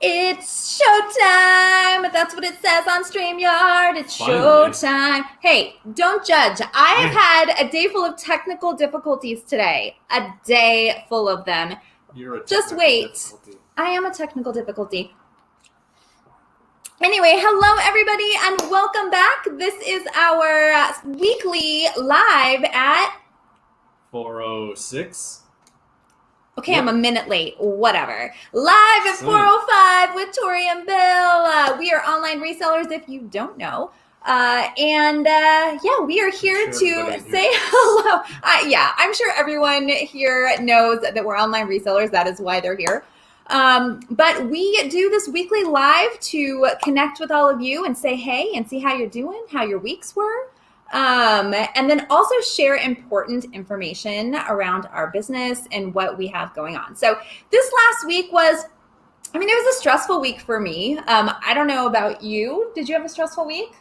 It's showtime. That's what it says on StreamYard. It's showtime. Hey, don't judge. I have had a day full of technical difficulties today. A day full of them. You're a Just wait. difficulty. I am a technical difficulty. Anyway, hello everybody and welcome back. This is our weekly live at 4:06. Okay, I'm a minute late. Whatever. Live at 4:05 with Tori and Bill. We are online resellers, if you don't know. We are here to say hello. I'm sure everyone here knows that we're online resellers. That is why they're here. But we do this weekly live to connect with all of you and say hey and see how you're doing, how your weeks were. And then also share important information around our business and what we have going on. So this last week it was a stressful week for me. I don't know about you. Did you have a stressful week?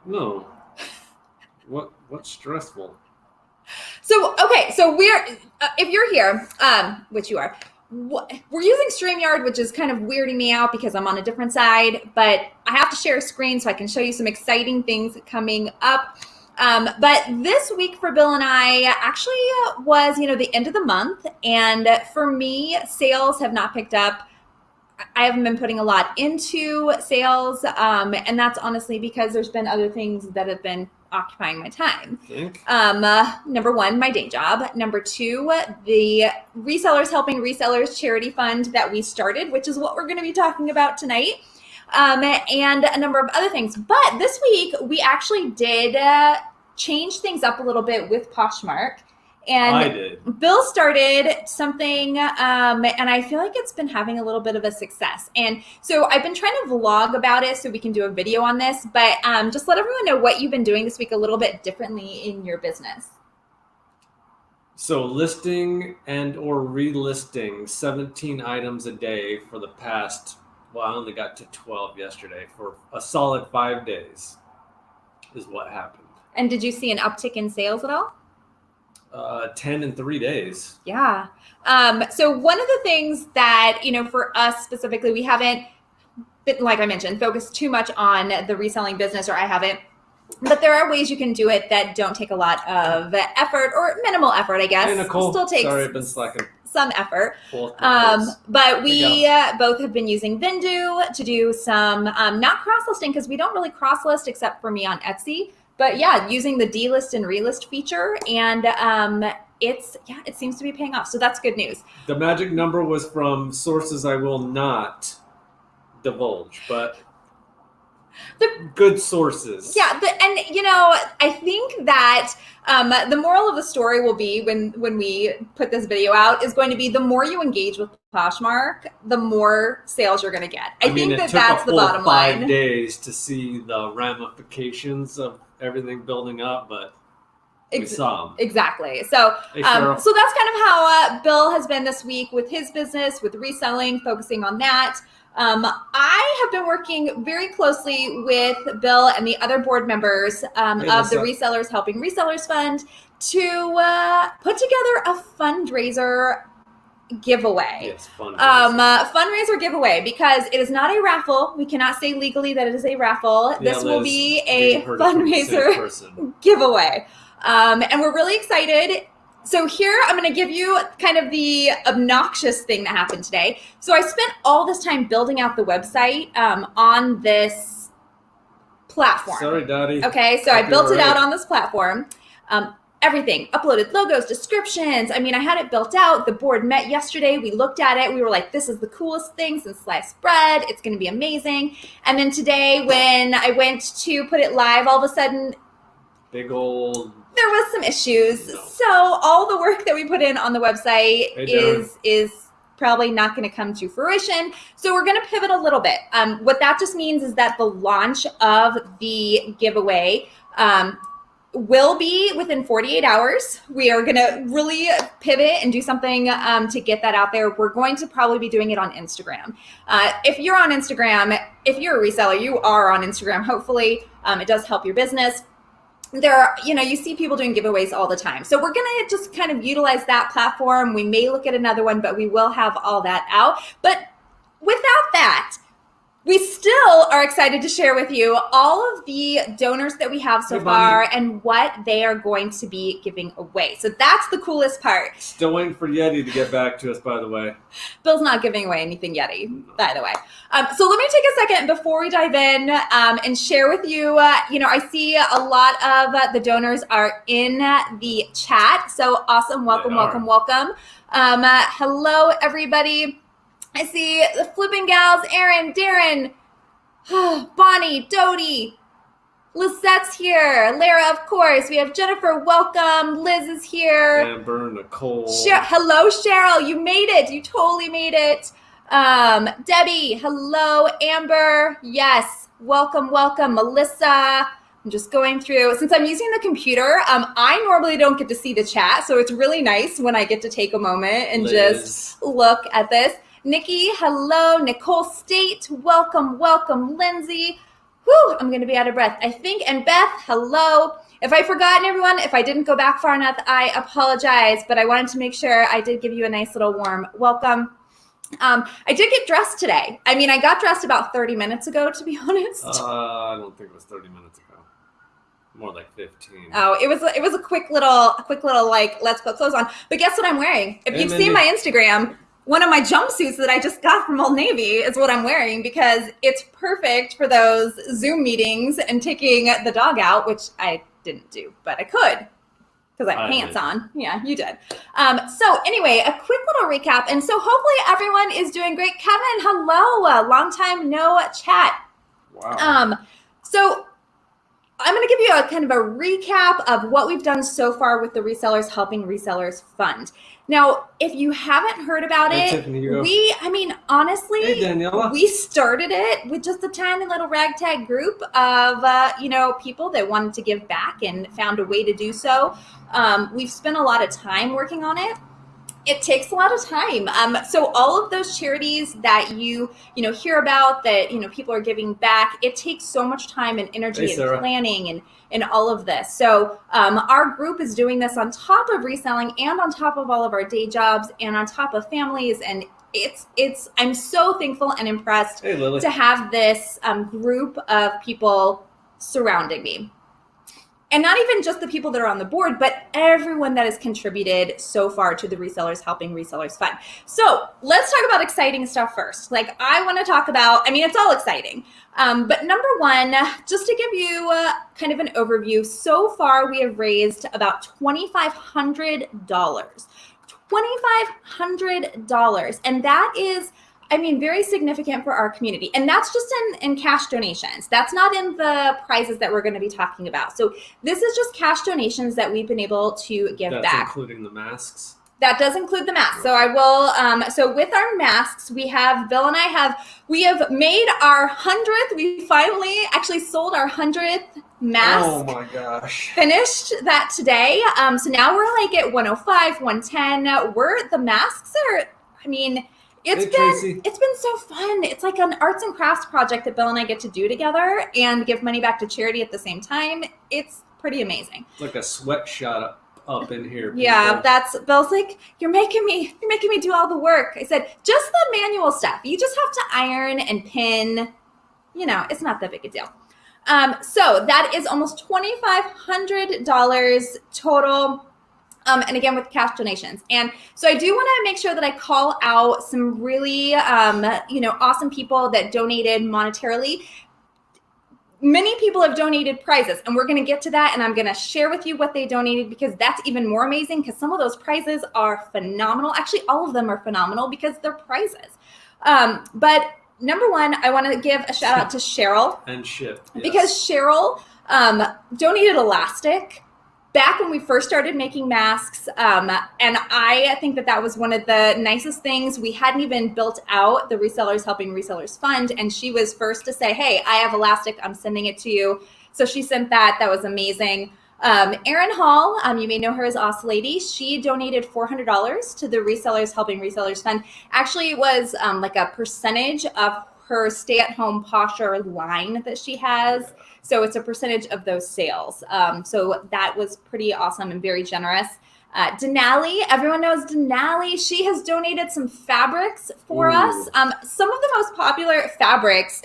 No. What's stressful? So we're, if you're here, which you are, we're using StreamYard, which is kind of weirding me out because I'm on a different side, but I have to share a screen so I can show you some exciting things coming up. But this week for Bill and I actually was, the end of the month. And for me, sales have not picked up. I haven't been putting a lot into sales. And that's honestly because there's been other things that have been occupying my time. Number one, my day job. Number two, the Resellers Helping Resellers charity fund that we started, which is what we're going to be talking about tonight. And a number of other things. But this week, we actually did change things up a little bit with Poshmark. And I did. Bill started something, and I feel like it's been having a little bit of a success. And so I've been trying to vlog about it so we can do a video on this, but just let everyone know what you've been doing this week a little bit differently in your business. So listing and or relisting 17 items a day for the past, I only got to 12 yesterday, for a solid 5 days is what happened. And did you see an uptick in sales at all? 10 in 3 days. Yeah. So one of the things that, for us specifically, we haven't been, like I mentioned, focused too much on the reselling business, or I haven't, but there are ways you can do it that don't take a lot of effort or minimal effort, I guess. Hey, Nicole. Still takes Sorry, I've been slacking. some effort. But we both have been using Vindu to do some, not cross-listing because we don't really cross-list except for me on Etsy. But yeah, using the delist and relist feature, and it seems to be paying off. So that's good news. The magic number was from sources I will not divulge, but good sources. Yeah, I think that the moral of the story will be when we put this video out is going to be the more you engage with Poshmark, the more sales you're going to get. I think that's the bottom line. 5 days to see the ramifications of everything building up, but we saw them. Exactly. So, so that's kind of how Bill has been this week with his business, with reselling, focusing on that. I have been working very closely with Bill and the other board members of the Resellers Helping Resellers Fund to put together a fundraiser giveaway. Yes, fundraiser giveaway, because it is not a raffle. We cannot say legally that it is a raffle. Yeah, this will be a fundraiser giveaway. And we're really excited. So here I'm going to give you kind of the obnoxious thing that happened today. So I spent all this time building out the website on this platform. Sorry, Daddy. Okay, so I built it out on this platform. Everything, uploaded logos, descriptions. I had it built out. The board met yesterday. We looked at it. We were like, this is the coolest thing since sliced bread. It's going to be amazing. And then today when I went to put it live, all of a sudden, there was some issues. No. So all the work that we put in on the website is probably not going to come to fruition. So we're going to pivot a little bit. What that just means is that the launch of the giveaway will be within 48 hours. We are going to really pivot and do something to get that out there. We're going to probably be doing it on Instagram. If you're on Instagram, if you're a reseller, you are on Instagram. Hopefully it does help your business. there are, you see people doing giveaways all the time. So we're going to just kind of utilize that platform. We may look at another one, but we will have all that out. But without that, we still are excited to share with you all of the donors that we have so far and what they are going to be giving away. So that's the coolest part. Still waiting for Yeti to get back to us, by the way. Bill's not giving away anything Yeti, by the way. So let me take a second before we dive in and share with you, I see a lot of the donors are in the chat. So awesome. Welcome. Hello, everybody. I see the Flipping Gals, Aaron, Darren, Bonnie, Dodie, Lisette's here, Lara, of course. We have Jennifer, welcome. Liz is here. Amber, Nicole. Hello, Cheryl. You made it. You totally made it. Debbie, hello. Amber, yes. Welcome. Melissa. I'm just going through. Since I'm using the computer, I normally don't get to see the chat, so it's really nice when I get to take a moment and just look at this. Nikki, hello. Nicole State, welcome. Lindsay, I'm going to be out of breath, I think. And Beth, hello. If I've forgotten everyone, if I didn't go back far enough, I apologize, but I wanted to make sure I did give you a nice little warm welcome. I did get dressed today. I mean, I got dressed about 30 minutes ago, to be honest. I don't think it was 30 minutes ago. More like 15. Oh, it was a quick little like, let's put clothes on. But guess what I'm wearing? If you've seen my Instagram, one of my jumpsuits that I just got from Old Navy is what I'm wearing because it's perfect for those Zoom meetings and taking the dog out, which I didn't do, but I could because I have pants on. Yeah, you did. So anyway, a quick little recap. And so hopefully everyone is doing great. Kevin, hello. Long time no chat. Wow. So I'm going to give you a kind of a recap of what we've done so far with the Resellers Helping Resellers Fund. Now, if you haven't heard about it, Tiffany, honestly, we started it with just a tiny little ragtag group of, people that wanted to give back and found a way to do so. We've spent a lot of time working on it. It takes a lot of time. So all of those charities that you hear about that, people are giving back, it takes so much time and energy and planning and all of this. So our group is doing this on top of reselling and on top of all of our day jobs and on top of families. And I'm so thankful and impressed to have this group of people surrounding me. And not even just the people that are on the board, but everyone that has contributed so far to the Resellers Helping Resellers Fund. So let's talk about exciting stuff first. Like I want to talk about, it's all exciting. But number one, just to give you kind of an overview, so far we have raised about $2,500. $2,500. And that is, very significant for our community. And that's just in cash donations. That's not in the prizes that we're going to be talking about. So this is just cash donations that we've been able to give back. That's including the masks? That does include the masks. So I will, so with our masks, Bill and I have made our 100th. We finally actually sold our 100th mask. Oh my gosh. Finished that today. So now we're like at 105, 110. The masks are, it's been so fun. It's like an arts and crafts project that Bill and I get to do together and give money back to charity at the same time. It's pretty amazing. It's like a sweatshop up in here. People. Yeah, Bill's like, you're making me do all the work. I said, just the manual stuff. You just have to iron and pin. It's not that big a deal. So that is almost $2,500 total. And again, with cash donations. And so I do want to make sure that I call out some really, awesome people that donated monetarily. Many people have donated prizes, and we're going to get to that. And I'm going to share with you what they donated because that's even more amazing because some of those prizes are phenomenal. Actually, all of them are phenomenal because they're prizes. But number one, I want to give a shout out to Cheryl. And Ship. Yes. Because Cheryl donated elastic back when we first started making masks, and I think that was one of the nicest things. We hadn't even built out the Resellers Helping Resellers Fund, and she was first to say, hey, I have elastic, I'm sending it to you. So she sent that. That was amazing. Erin Hall, you may know her as Awesome Lady. She donated $400 to the Resellers Helping Resellers Fund. Actually, it was like a percentage of her stay-at-home posher line that she has. So it's a percentage of those sales. So that was pretty awesome and very generous. Denali, everyone knows Denali. She has donated some fabrics for us. Some of the most popular fabrics,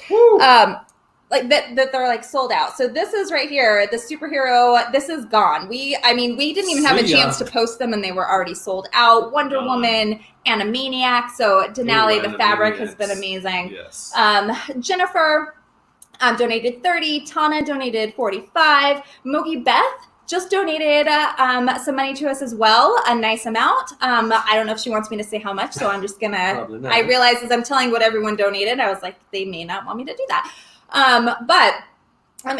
like that they're like sold out. So this is right here, the superhero. This is gone. We didn't even have a chance to post them, and they were already sold out. Wonder Woman, Animaniac. So Denali, the fabric has been amazing. Yes. Jennifer donated 30. Tana donated 45. Mogi Beth just donated some money to us as well, a nice amount. I don't know if she wants me to say how much, so I'm just gonna. I realize as I'm telling what everyone donated, I was like, they may not want me to do that.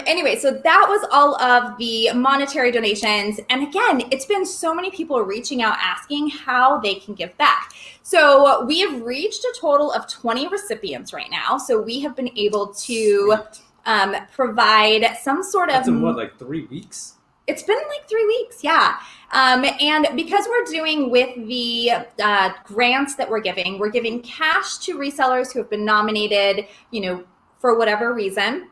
Anyway, so that was all of the monetary donations. And again, it's been so many people reaching out asking how they can give back. So we have reached a total of 20 recipients right now. So we have been able to provide some sort of. That's in what, like 3 weeks? It's been like 3 weeks, yeah. And because we're doing with the grants that we're giving cash to resellers who have been nominated, for whatever reason.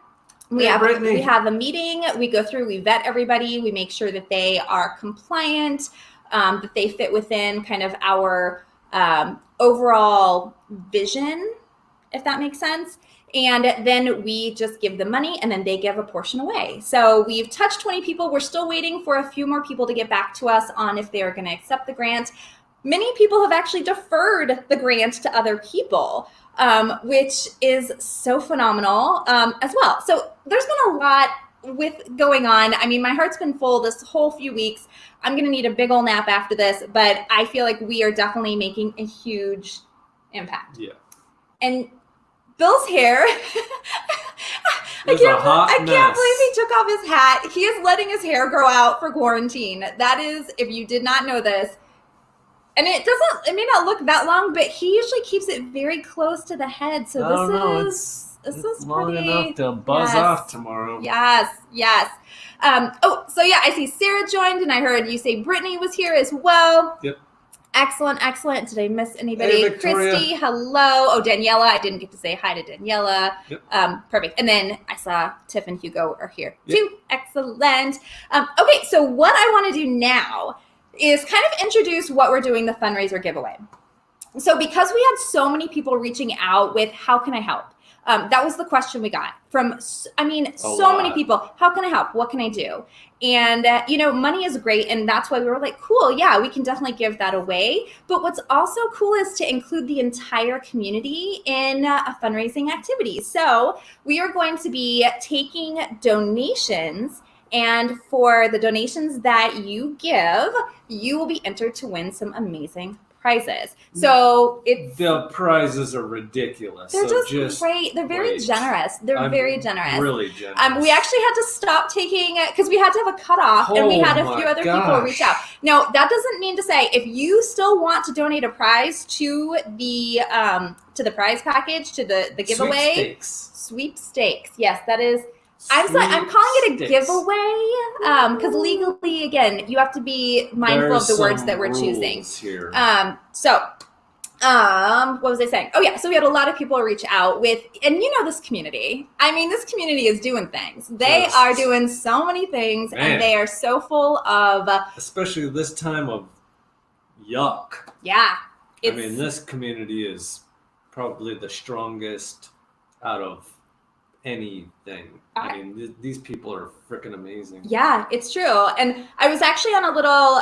We have a meeting, we go through, we vet everybody, we make sure that they are compliant, that they fit within kind of our overall vision, if that makes sense. And then we just give them money, and then they give a portion away. So we've touched 20 people. We're still waiting for a few more people to get back to us on if they are going to accept the grant. Many people have actually deferred the grant to other people, which is so phenomenal as well. So there's been a lot with going on. I mean, my heart's been full this whole few weeks. I'm going to need a big old nap after this, but I feel like we are definitely making a huge impact. Yeah. And Bill's hair, I can't believe he took off his hat. He is letting his hair grow out for quarantine. That is, if you did not know this, and it may not look that long, but he usually keeps it very close to the head. So this is long pretty enough to buzz off tomorrow. Yes. So yeah, I see Sarah joined, and I heard you say Brittany was here as well. Yep. Excellent. Did I miss anybody? Hey, Victoria. Christy, hello. Oh, Daniela. I didn't get to say hi to Daniela. Yep. Perfect. And then I saw Tiff and Hugo are here too. Excellent. Okay, so what I want to do now is kind of introduce what we're doing, the fundraiser giveaway. So because we had so many people reaching out with how can I help? That was the question we got from, so many people. How can I help? What can I do? And, money is great. And that's why we were like, cool, yeah, we can definitely give that away. But what's also cool is to include the entire community in a fundraising activity. So we are going to be taking donations. And for the donations that you give, you will be entered to win some amazing prizes. So the prizes are ridiculous. They're just great. They're very generous. They're very generous. Really generous. We actually had to stop taking it because we had to have a cutoff, and we had a few other people reach out. Now, that doesn't mean to say if you still want to donate a prize to the prize package, to the giveaway sweepstakes. Yes, that is. I'm calling it a giveaway because legally, again, you have to be mindful of the words that we're choosing. Here. What was I saying? Oh yeah, so we had a lot of people reach out with, and this community. I mean, this community is doing things. They are doing so many things, and they are so full of. Especially this time of yuck. Yeah. This community is probably the strongest out of anything. These people are freaking amazing. Yeah, it's true. And I was actually on a little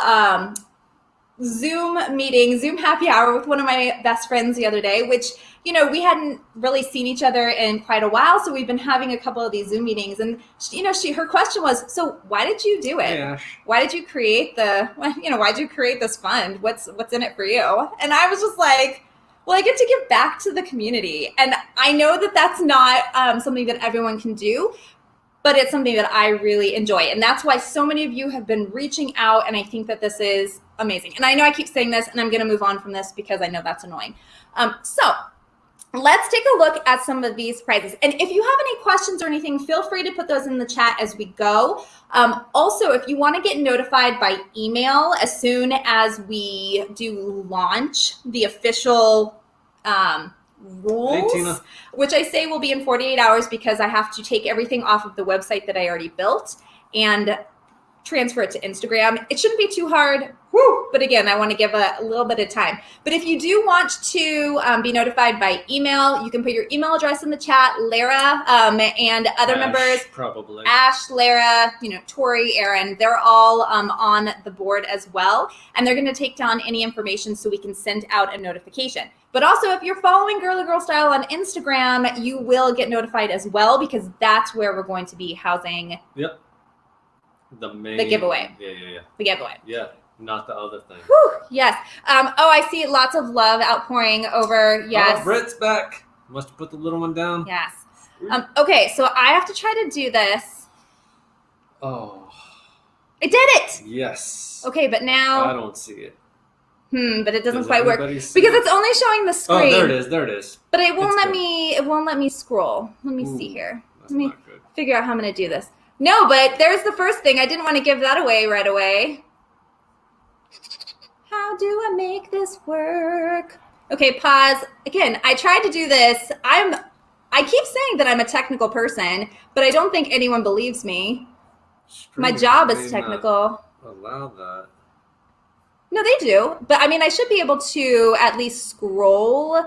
Zoom happy hour with one of my best friends the other day, which, we hadn't really seen each other in quite a while. So we've been having a couple of these Zoom meetings, and her question was, so why did you do it? Hey, Ash. Why did you create why'd you create this fund? What's in it for you? And I was just like, well, I get to give back to the community. And I know that that's not something that everyone can do, but it's something that I really enjoy. And that's why so many of you have been reaching out, and I think that this is amazing. And I know I keep saying this, and I'm going to move on from this because I know that's annoying. So let's take a look at some of these prizes. And if you have any questions or anything, feel free to put those in the chat as we go. Also, if you want to get notified by email as soon as we do launch the official rules, which I say will be in 48 hours because I have to take everything off of the website that I already built and transfer it to Instagram. It shouldn't be too hard. Woo! But again, I want to give a little bit of time. But if you do want to be notified by email, you can put your email address in the chat. Lara and other Ash, members, probably. Ash, Lara, Tori, Aaron, they're all on the board as well. And they're going to take down any information so we can send out a notification. But also, if you're following Girlygrrlstyle on Instagram, you will get notified as well, because that's where we're going to be housing the giveaway. Yeah. The giveaway. Yeah, not the other thing. Whew, yes. I see lots of love outpouring over. Yes. Oh, Britt's back. Must have put the little one down. Yes. Okay, so I have to try to do this. Oh. I did it. Yes. Okay, but now I don't see it. but it doesn't Does quite work everybody because see it? it's only showing the screen. Oh, there it is. But it won't It's let good. me. It won't let me scroll. Let me see here. That's Let me not good. figure out how I'm going to do this. No, but there's the first thing. I didn't want to give that away right away. How do I make this work? Okay, pause. Again, I tried to do this. I keep saying that I'm a technical person, but I don't think anyone believes me. My job is technical. Allow that. No, they do. But I mean, I should be able to at least scroll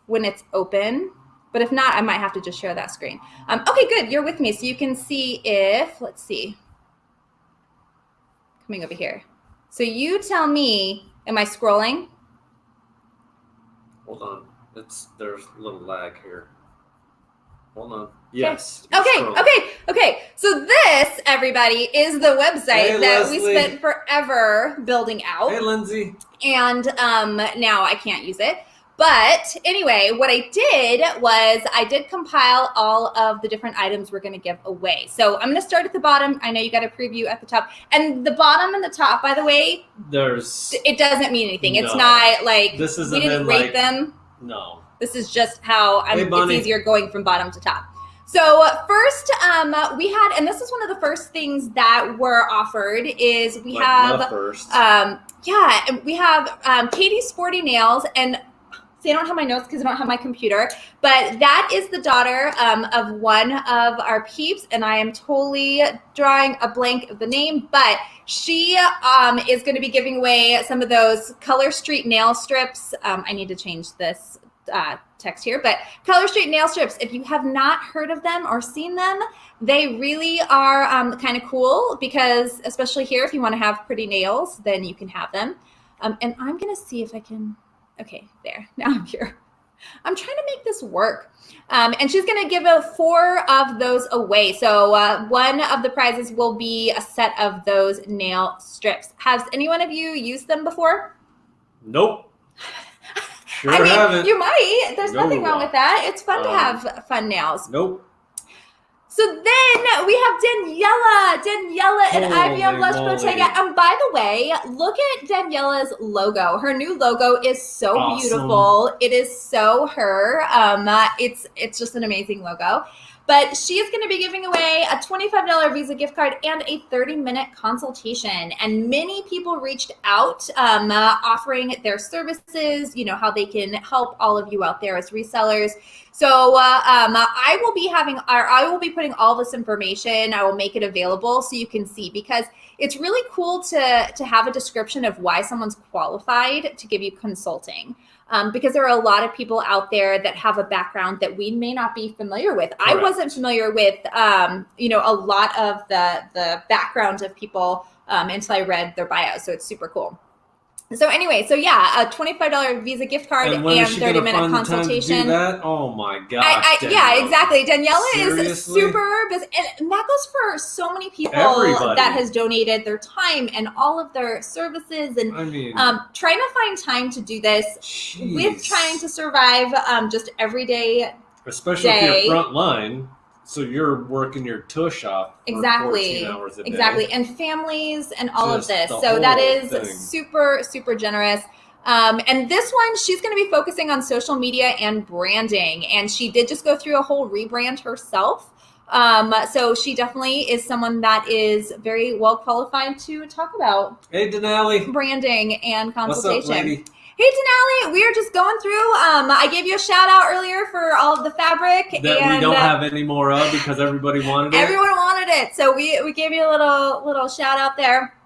when it's open. But if not, I might have to just share that screen. Okay, good. You're with me. So you can see if, let's see. Coming over here. So you tell me, am I scrolling? Hold on. There's a little lag here. Hold on. Yes. Okay. So this, everybody, is the website that we spent forever building out. Hey, Lindsay. And now I can't use it. But anyway, what I did was I did compile all of the different items we're going to give away. So I'm going to start at the bottom. I know you got a preview at the top. And the bottom and the top, by the way, it doesn't mean anything. It's not like this we didn't rate them. No. This is just how it's easier going from bottom to top. So first, we had, and this is one of the first things that were offered, is we have, we have Katie's Sporty Nails, and see, I don't have my notes because I don't have my computer, but that is the daughter of one of our peeps, and I am totally drawing a blank of the name, but she is going to be giving away some of those Color Street nail strips. I need to change this text here, but Color Street nail strips, if you have not heard of them or seen them, they really are kind of cool, because especially here, if you want to have pretty nails, then you can have them. And I'm going to see if I can... Okay, there. Now I'm here. I'm trying to make this work. And she's going to give 4 of those away. So one of the prizes will be a set of those nail strips. Has anyone of you used them before? Nope. Sure haven't. You might. There's nothing wrong with that. It's fun to have fun nails. Nope. So then we have Daniela and IVM Lush Bottega. And by the way, look at Daniela's logo. Her new logo is so awesome. Beautiful. It is so her. It's just an amazing logo. But she is going to be giving away a $25 Visa gift card and a 30-minute consultation. And many people reached out offering their services, how they can help all of you out there as resellers. So I will be putting all this information. I will make it available so you can see, because it's really cool to have a description of why someone's qualified to give you consulting. Because there are a lot of people out there that have a background that we may not be familiar with. Correct. I wasn't familiar with, a lot of the background of people until I read their bio. So it's super cool. So anyway, a $25 Visa gift card and 30-minute consultation. To do that? Oh my gosh! Yeah, exactly. Daniela Seriously? is super busy, and that goes for so many people that has donated their time and all of their services, and trying to find time to do this with trying to survive just every day. Especially if you're front line. So you're working your tush off for 14 hours a day. Exactly. And families and all of this. So that is super, super generous. And this one, she's going to be focusing on social media and branding. And she did just go through a whole rebrand herself. So she definitely is someone that is very well qualified to talk about Denali. branding and consultation. What's up, lady? Hey, Denali, we are just going through. I gave you a shout out earlier for all of the fabric That we don't have any more of because everybody wanted it. Everyone wanted it, so we gave you a little shout out there.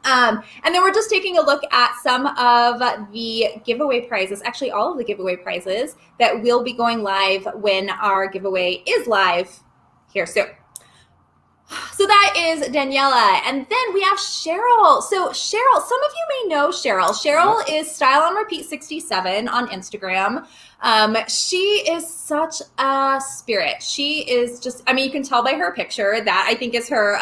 And then we're just taking a look at some of the giveaway prizes, actually all of the giveaway prizes that will be going live when our giveaway is live here soon. So that is Daniela. And then we have Cheryl. So Cheryl, some of you may know Cheryl. Cheryl is Style on Repeat 67 on Instagram. She is such a spirit. She is just, I mean, you can tell by her picture that I think is her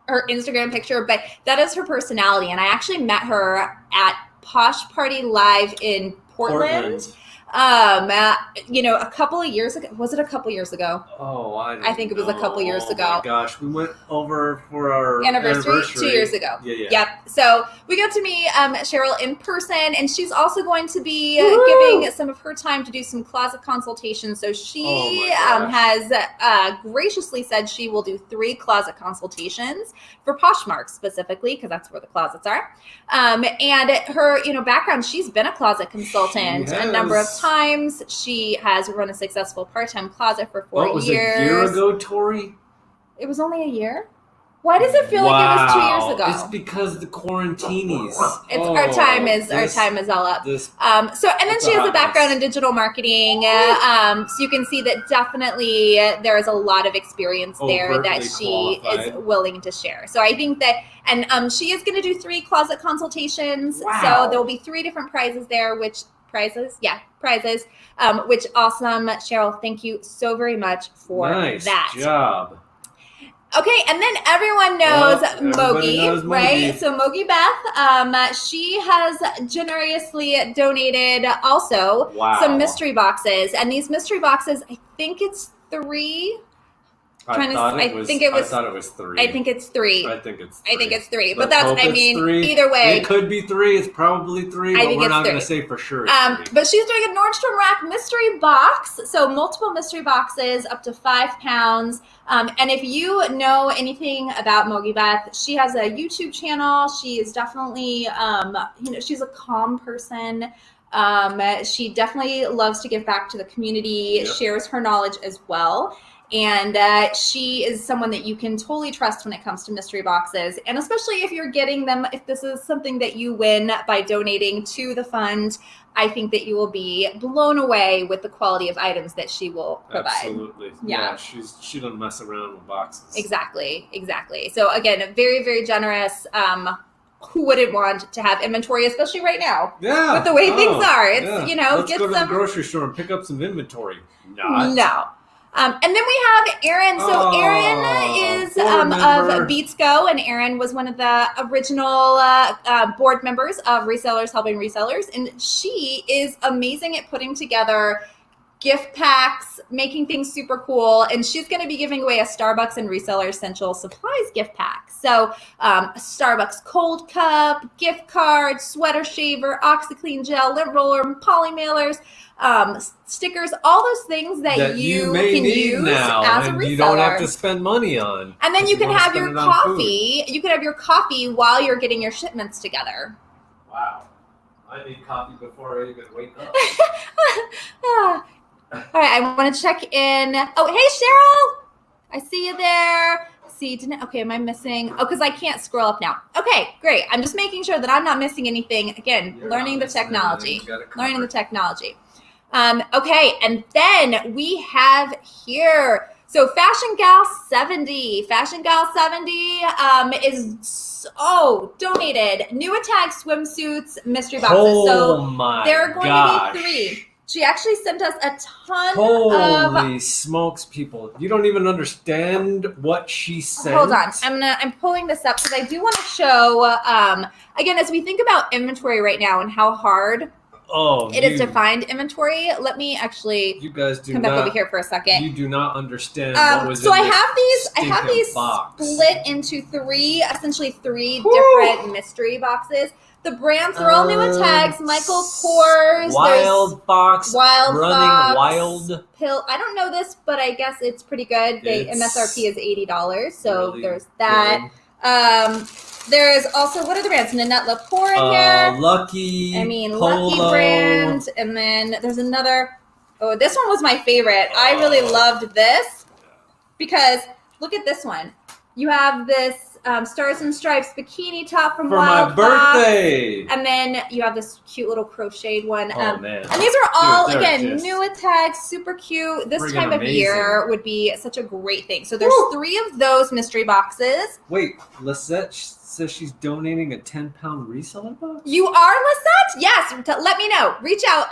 Instagram picture, but that is her personality. And I actually met her at Posh Party Live in Portland. A couple of years ago. Was it a couple years ago? Oh, I think it was a couple years ago. Oh my gosh, we went over for our anniversary 2 years ago. Yeah. Yep. So we got to meet Cheryl in person, and she's also going to be giving some of her time to do some closet consultations. So she has graciously said she will do 3 closet consultations for Poshmark specifically, because that's where the closets are. And her, background, she's been a closet consultant a number of times. She has run a successful part-time closet for 4 years. What was it, a year ago, Tori? It was only a year? Why does it feel like it was 2 years ago? It's because the quarantinis. Our time is all up. And then she has a background in digital marketing. So you can see that definitely there is a lot of experience there that she is willing to share. So I think that, and she is going to do 3 closet consultations. Wow. So there will be 3 different prizes there, prizes. Which awesome. Cheryl, thank you so very much for that. Nice job. Okay, and then everyone knows Mogi, right? So Mogi Beth, she has generously donated also some mystery boxes. And these mystery boxes, I think it's 3. I thought it was 3. I think it's 3. I think it's 3. But either way. It could be 3. It's probably 3, but we're not going to say for sure. But she's doing a Nordstrom Rack mystery box. So multiple mystery boxes up to 5 pounds. And if you know anything about Mogi Beth, she has a YouTube channel. She is definitely, she's a calm person. She definitely loves to give back to the community, shares her knowledge as well. And she is someone that you can totally trust when it comes to mystery boxes. And especially if you're getting them, if this is something that you win by donating to the fund, I think that you will be blown away with the quality of items that she will provide. Absolutely. Yeah, she doesn't mess around with boxes. Exactly. So again, very, very generous. Who wouldn't want to have inventory, especially right now? Yeah. With the way things are. It's, Let's get go to some the grocery store and pick up some inventory. No. And then we have Erin. So Erin is of Beats Go, and Erin was one of the original board members of Resellers Helping Resellers, and she is amazing at putting together gift packs, making things super cool, and she's going to be giving away a Starbucks and Reseller Essential Supplies gift pack. So a Starbucks cold cup, gift card, sweater shaver, OxyClean gel, lint roller, poly mailers, stickers, all those things that you can use now, as a and reseller. You don't have to spend money on. And then you can have your coffee. You can have your coffee while you're getting your shipments together. Wow. I need coffee before I even wake up. All right, I want to check in. Oh, hey, Cheryl. I see you there. Okay, am I missing? Oh, because I can't scroll up now. Okay, great. I'm just making sure that I'm not missing anything. Again, learning the technology. Okay, and then we have here. So Fashion Gal 70 is donated new attack swimsuits mystery boxes. There are going to be 3. She actually sent us a ton Holy smokes, people. You don't even understand what she sent. Hold on. I'm pulling this up because I do want to show, again, as we think about inventory right now and how hard it is to find inventory. Let me actually come back over here for a second. You do not understand what was so in I have these box. split into 3 different mystery boxes. The brands are all new at tags. Michael Kors. Wild Fox. Running Wild. Pill. I don't know this, but I guess it's pretty good. The MSRP is $80. So there's that. There's also, what are the brands? Nanette Lepore in here. Lucky. Lucky Polo. brand. And then there's another. Oh, this one was my favorite. I really loved this because look at this one. You have this Stars and Stripes bikini top from For Wild my birthday. Fox. And then you have this cute little crocheted one. Oh, man. And these are all, Dude, again, new with tags, super cute. This time of year would be such a great thing. So there's 3 of those mystery boxes. Wait, Lisette says she's donating a 10-pound reseller box? You are, Lisette? Yes. Let me know. Reach out.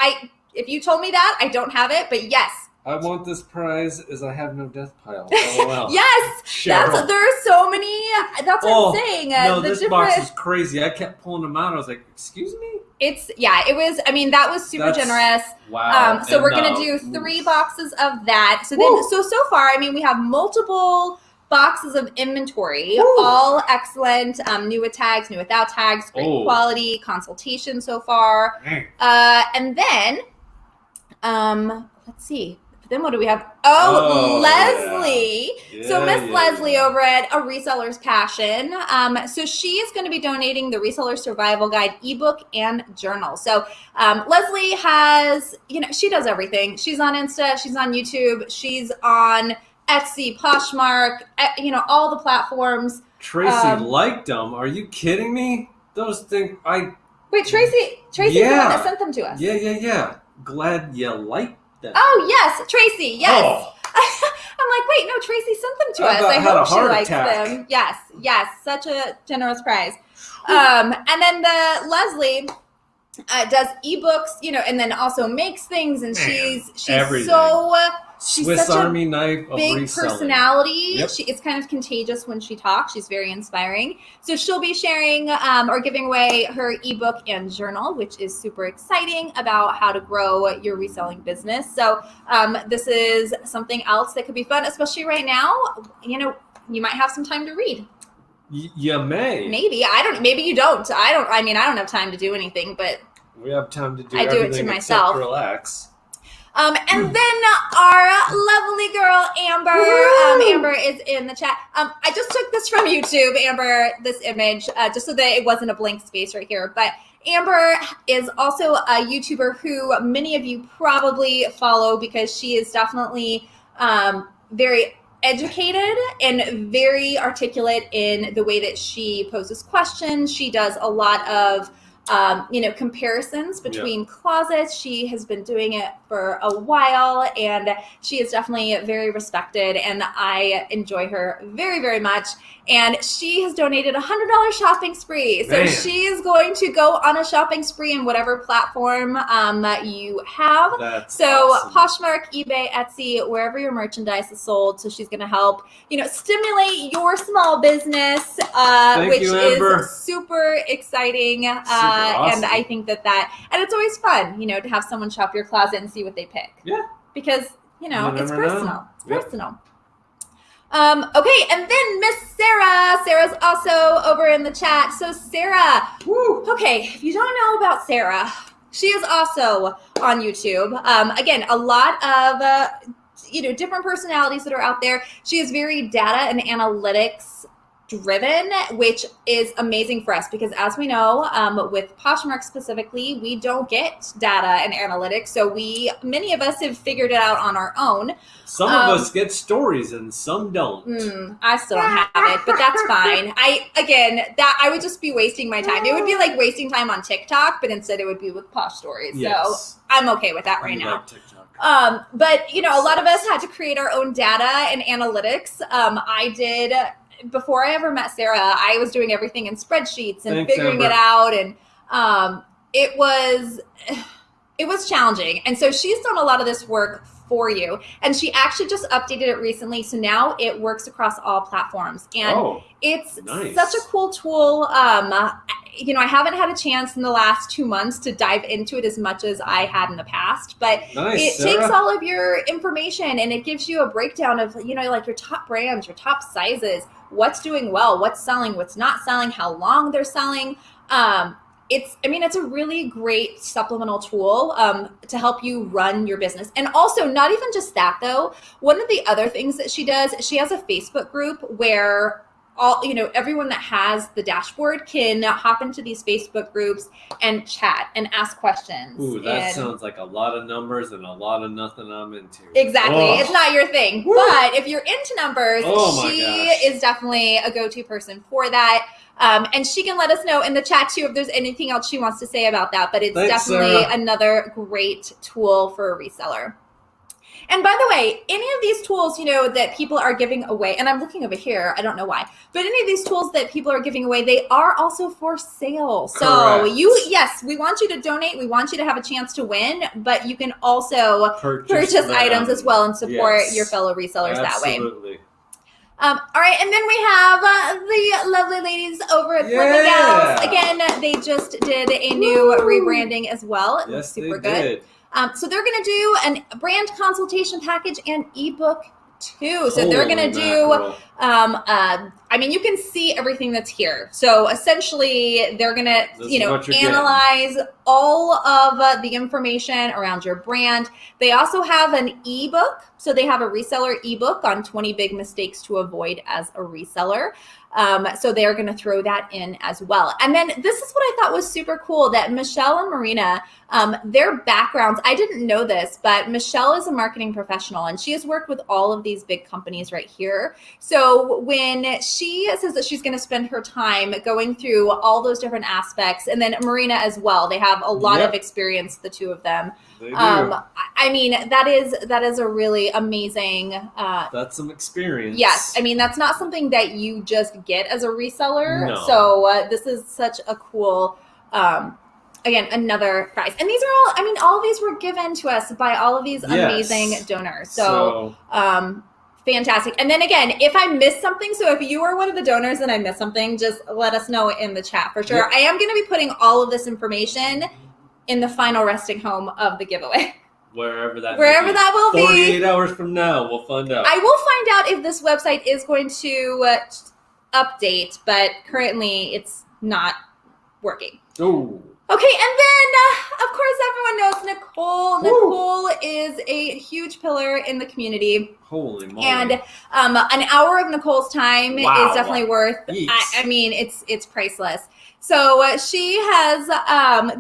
If you told me that, I don't have it, but yes. I want this prize as I have no death pile. Oh, well. Yes. There are so many. That's what I'm saying. No, this box is crazy. I kept pulling them out. I was like, excuse me? It was, that was super generous. Wow. So we're going to do 3 boxes of that. So then, so far, we have multiple boxes of inventory, all excellent, new with tags, new without tags, great quality, consultation so far. And then, let's see. Then what do we have? Leslie. Yeah. So Miss Leslie over at A Reseller's Passion. So she is going to be donating the Reseller Survival Guide ebook and journal. So Leslie has, she does everything. She's on Insta, she's on YouTube, she's on Etsy, Poshmark, all the platforms. Tracy liked them. Are you kidding me? Those things, Wait, Tracy's the one that sent them to us. Yeah. Glad you liked them. Oh, yes, Tracy, yes. Oh. I'm like, wait, no, Tracy sent them to us. I hope she likes them. Yes, such a generous prize. And then the Leslie does ebooks, and then also makes things, and she's everything. She's Swiss such Army a knife of big reselling. Personality. Yep. It's kind of contagious when she talks. She's very inspiring. So she'll be sharing or giving away her ebook and journal, which is super exciting about how to grow your reselling business. So this is something else that could be fun, especially right now. You might have some time to read. You may. Maybe. I don't. Maybe you don't. I don't have time to do anything, but we have time to do I do it to myself. Relax. And then our lovely girl, Amber. Amber is in the chat. I just took this from YouTube, Amber, this image, just so that it wasn't a blank space right here. But Amber is also a YouTuber who many of you probably follow because she is definitely very educated and very articulate in the way that she poses questions. She does a lot of comparisons between closets. She has been doing it for a while, and she is definitely very respected, and I enjoy her very, very much. And she has donated $100 shopping spree. So she is going to go on a shopping spree in whatever platform you have. That's so awesome. Poshmark, eBay, Etsy, wherever your merchandise is sold. So she's going to help, stimulate your small business, which is super exciting. Awesome. And I think that and it's always fun, to have someone shop your closet and see what they pick. Yeah. Because, it's personal. Know. It's personal. Okay, and then Miss Sarah. Sarah's also over in the chat. So Sarah, okay, if you don't know about Sarah, she is also on YouTube. Again, a lot of different personalities that are out there. She is very data and analytics driven, which is amazing for us because, as we know, with Poshmark specifically, we don't get data and analytics. So many of us have figured it out on our own. Some of us get stories and some don't. I still don't have it, but that's fine. I would just be wasting my time. It would be like wasting time on TikTok, but instead it would be with Posh Stories. Yes. So I'm okay with that right now. Like TikTok. But a lot of us had to create our own data and analytics. I did. Before I ever met Sarah, I was doing everything in spreadsheets and figuring it out, and it was challenging. And so she's done a lot of this work for you, and she actually just updated it recently, so now it works across all platforms, and it's such a cool tool. I haven't had a chance in the last 2 months to dive into it as much as I had in the past, but it takes all of your information and it gives you a breakdown of, like your top brands, your top sizes, what's doing well, what's selling, what's not selling, how long they're selling. It's a really great supplemental tool to help you run your business. And also, not even just that though, one of the other things that she does, she has a Facebook group where everyone that has the dashboard can hop into these Facebook groups and chat and ask questions. Ooh, that sounds like a lot of numbers and a lot of nothing I'm into. Exactly. Oh. It's not your thing. Woo. But if you're into numbers, she gosh. is definitely a go-to person for that. And she can let us know in the chat too if there's anything else she wants to say about that. But it's definitely another great tool for a reseller. And by the way, any of these tools, that people are giving away, and I'm looking over here, I don't know why, but any of these tools that people are giving away, they are also for sale. So we want you to donate. We want you to have a chance to win, but you can also purchase items as well and support your fellow resellers that way. Absolutely. All right, and then we have the lovely ladies over at Flippin' Gals. Again, they just did a new rebranding as well. It looks super good. So they're going to do a brand consultation package and ebook too. So they're going to do, you can see everything that's here. So essentially they're going to, analyze all of the information around your brand. They also have an ebook. So they have a reseller ebook on 20 big mistakes to avoid as a reseller. So they're going to throw that in as well. And then this is what I thought was super cool, that Michelle and Marina, their backgrounds, I didn't know this, but Michelle is a marketing professional and she has worked with all of these big companies right here. So when she says that she's going to spend her time going through all those different aspects, and then Marina as well, they have a lot of experience, the two of them. They do. That is a really amazing. That's some experience. Yes, that's not something that you just get as a reseller. No. So this is such a cool. Again, another prize, and these are all of these were given to us by all of these amazing donors. So fantastic. And then again, if I missed something, so if you are one of the donors and I missed something, just let us know in the chat for sure. Yep. I am going to be putting all of this information in the final resting home of the giveaway. Wherever that will be. 48 hours from now, we'll find out. I will find out if this website is going to update, but currently it's not working. Oh. Okay, and then, of course, everyone knows Nicole. Woo. Nicole is a huge pillar in the community. Holy moly. And an hour of Nicole's time is definitely worth, it's priceless. So she has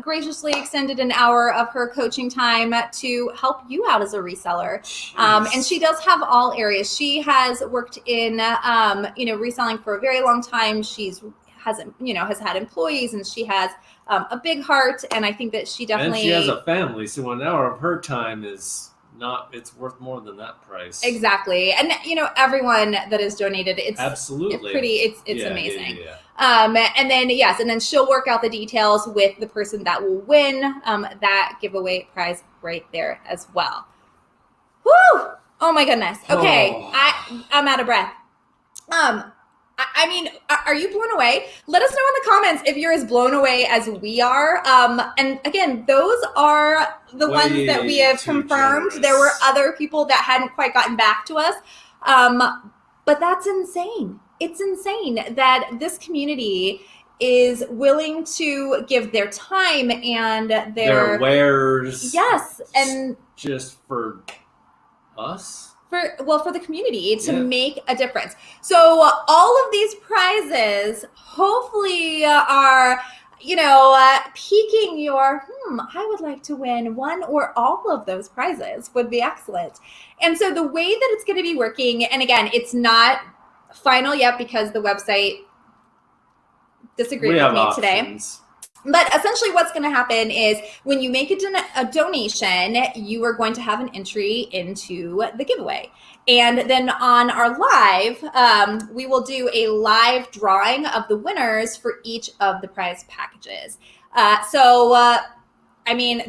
graciously extended an hour of her coaching time to help you out as a reseller. And she does have all areas. She has worked in, reselling for a very long time. Has had employees, and she has a big heart, and I think that she definitely... And she has a family, so an hour of her time is not, it's worth more than that price. Exactly. And, everyone that is donated, it's absolutely it's amazing. And then she'll work out the details with the person that will win that giveaway prize right there as well. Woo! Oh my goodness. Okay. I'm out of breath. Are you blown away? Let us know in the comments if you're as blown away as we are. And again, those are the ones that we have confirmed. Generous. There were other people that hadn't quite gotten back to us. But that's insane. It's insane that this community is willing to give their time and their wares. Yes. And just for us? For the community to make a difference. So all of these prizes hopefully are, piquing your, I would like to win one or all of those prizes would be excellent. And so the way that it's going to be working, and again, it's not final yet because the website disagreed with me today. But essentially what's going to happen is when you make a donation, you are going to have an entry into the giveaway. And then on our live, we will do a live drawing of the winners for each of the prize packages. The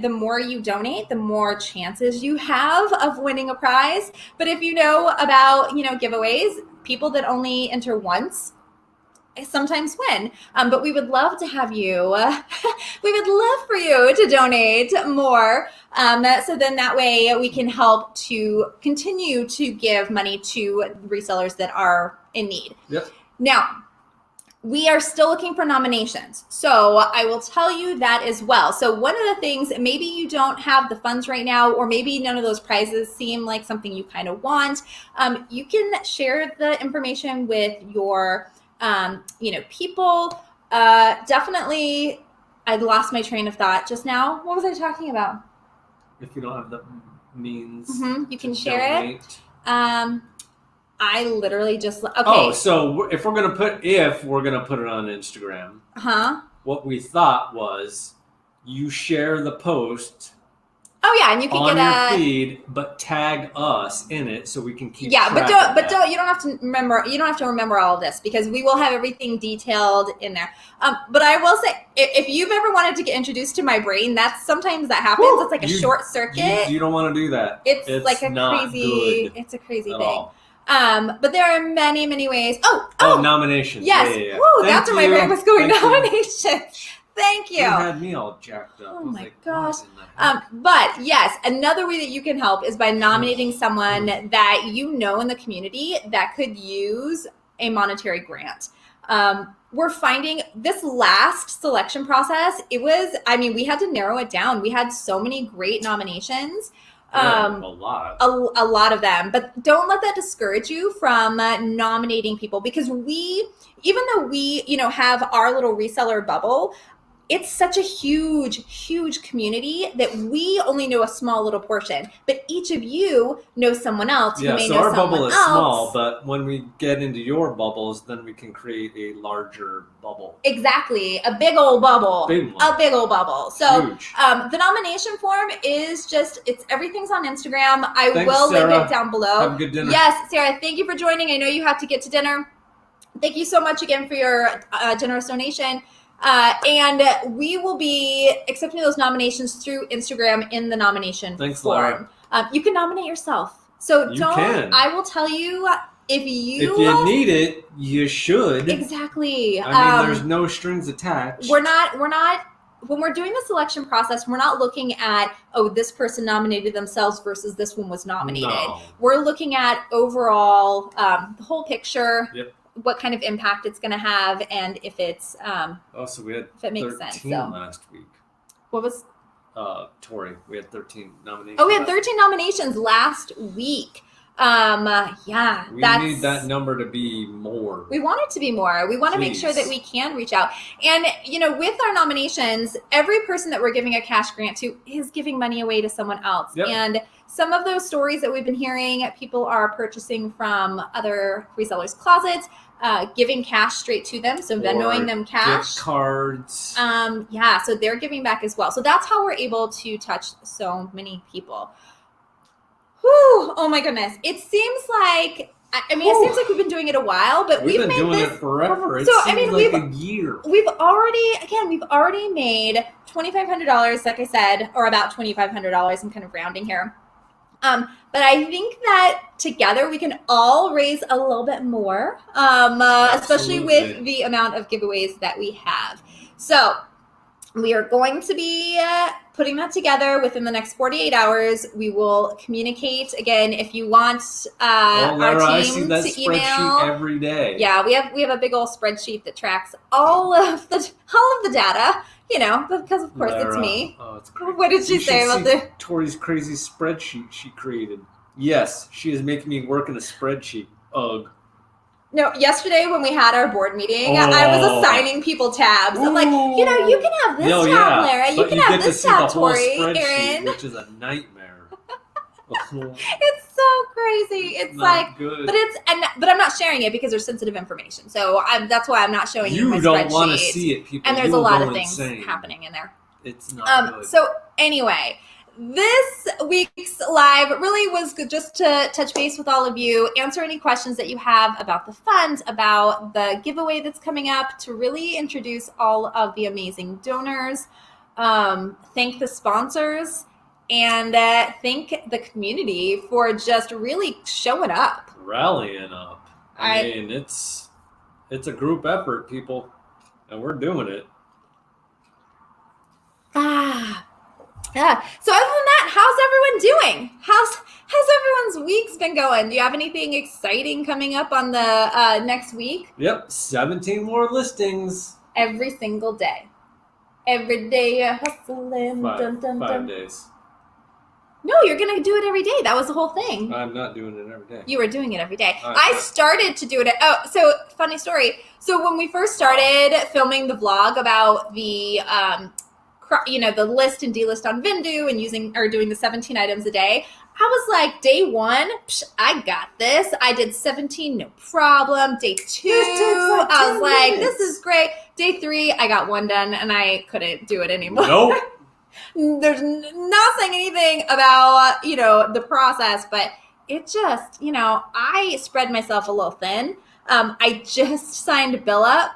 more you donate, the more chances you have of winning a prize. But if you know about, giveaways, people that only enter once sometimes win. But we would love to have you, we would love for you to donate more. So then that way we can help to continue to give money to resellers that are in need. Yep. Now, we are still looking for nominations. So I will tell you that as well. So one of the things, maybe you don't have the funds right now, or maybe none of those prizes seem like something you kind of want. You can share the information with your People definitely. I lost my train of thought just now. What was I talking about? If you don't have the means, You can share donate. it. I literally just okay. Oh, so if we're gonna put it on Instagram, what we thought was you share the post. Oh yeah, and you can on get your feed, but tag us in it so we can keep. Yeah, track but don't. You don't have to remember. You don't have to remember all of this because we will have everything detailed in there. But I will say, if you've ever wanted to get introduced to my brain, sometimes that happens. Woo! It's like a short circuit. You don't want to do that. It's like a crazy. It's a crazy thing. But there are many, many ways. Oh, nominations. Yes. Yeah. Woo, that's where my brain was going. Nominations. Thank you. You had me all jacked up. Oh my gosh. But yes, another way that you can help is by nominating someone that you know in the community that could use a monetary grant. We're finding this last selection process, we had to narrow it down. We had so many great nominations. A lot of them, but don't let that discourage you from nominating people because even though we have our little reseller bubble, it's such a huge community that we only know a small little portion, but each of you knows someone else who may know someone else. So our bubble is small, but when we get into your bubbles, then we can create a larger bubble. Exactly. A big old bubble. A big old bubble. So the nomination form is everything's on Instagram. Thanks, will Sarah. link it down below. Have a good dinner. Yes, Sarah, thank you for joining. I know you have to get to dinner. Thank you so much again for your generous donation. And we will be accepting those nominations through Instagram in the nomination form. You can nominate yourself. So I will tell you if you need it, you should. Exactly. There's no strings attached. We're not when we're doing the selection process, we're not looking at, this person nominated themselves versus this one was nominated. No. We're looking at overall the whole picture. Yep. What kind of impact it's going to have, and if it's so we had if it makes 13 sense. Last week. What was Tori? We had 13 nominations. Oh, we had 13 nominations last week. We need that number to be more. We want it to be more. We want to make sure that we can reach out. And, with our nominations, every person that we're giving a cash grant to is giving money away to someone else. Yep. And some of those stories that we've been hearing, people are purchasing from other resellers' closets, giving cash straight to them. So Venmoing them cash. Gift cards. So they're giving back as well. So that's how we're able to touch so many people. Whew, oh my goodness. It seems like we've been doing it a while, but we've been made doing this, it forever. It seems like a year. We've already made $2,500, like I said, or about $2,500. I'm kind of rounding here. But I think that together we can all raise a little bit more, especially with the amount of giveaways that we have. So we are going to be putting that together within the next 48 hours. We will communicate again. If you want our team to email, spreadsheet every day. Yeah, we have a big old spreadsheet that tracks all of the data. Because of course it's me. Oh, it's great. What did she say about Tori's crazy spreadsheet she created? Yes, she is making me work in a spreadsheet. Ugh. No, yesterday when we had our board meeting, I was assigning people tabs. I'm like, you can have this tab, Lara. You can have this tab, Tori, Erin. Which is a nightmare. It's so crazy. It's like, good. but I'm not sharing it because there's sensitive information. So that's why I'm not showing you my spreadsheet. You don't want to see it, people. And there's a lot of things happening in there. It's not good. So anyway, this week's live really was good just to touch base with all of you, answer any questions that you have about the fund, about the giveaway that's coming up, to really introduce all of the amazing donors, thank the sponsors, and thank the community for just really showing up. Rallying up. I mean, it's a group effort, people, and we're doing it. Yeah. So other than that, how's everyone doing? How's everyone's week's been going? Do you have anything exciting coming up on the next week? Yep, 17 more listings. Every single day. Every day you're hustling. 5 days. No, you're going to do it every day. That was the whole thing. I'm not doing it every day. You were doing it every day. I started to do it. So funny story. So when we first started filming the vlog about the, the list and delist on Vindu and doing the 17 items a day, I was like, day one, I got this. I did 17, no problem. Day two, I was like, this is great. Day three, I got one done and I couldn't do it anymore. Nope. There's not saying anything about, the process, but it just, I spread myself a little thin. I just signed Bill up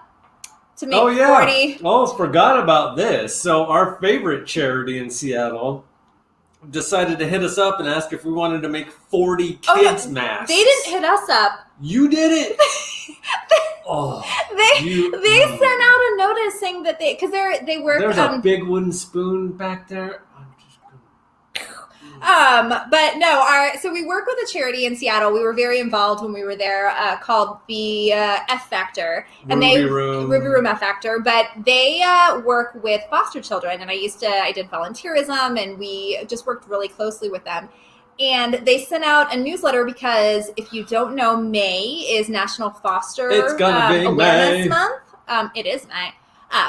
to make 40. Oh, forgot about this. So our favorite charity in Seattle decided to hit us up and ask if we wanted to make 40 kids masks. They didn't hit us up. You did it. They sent out a notice saying that because they work. There's a big wooden spoon back there. But no, so we work with a charity in Seattle. We were very involved when we were there, called the F Factor, and Ruby Room F Factor. But they work with foster children, and I did volunteerism, and we just worked really closely with them. And they sent out a newsletter because if you don't know, May is National Foster Awareness Month. It is May.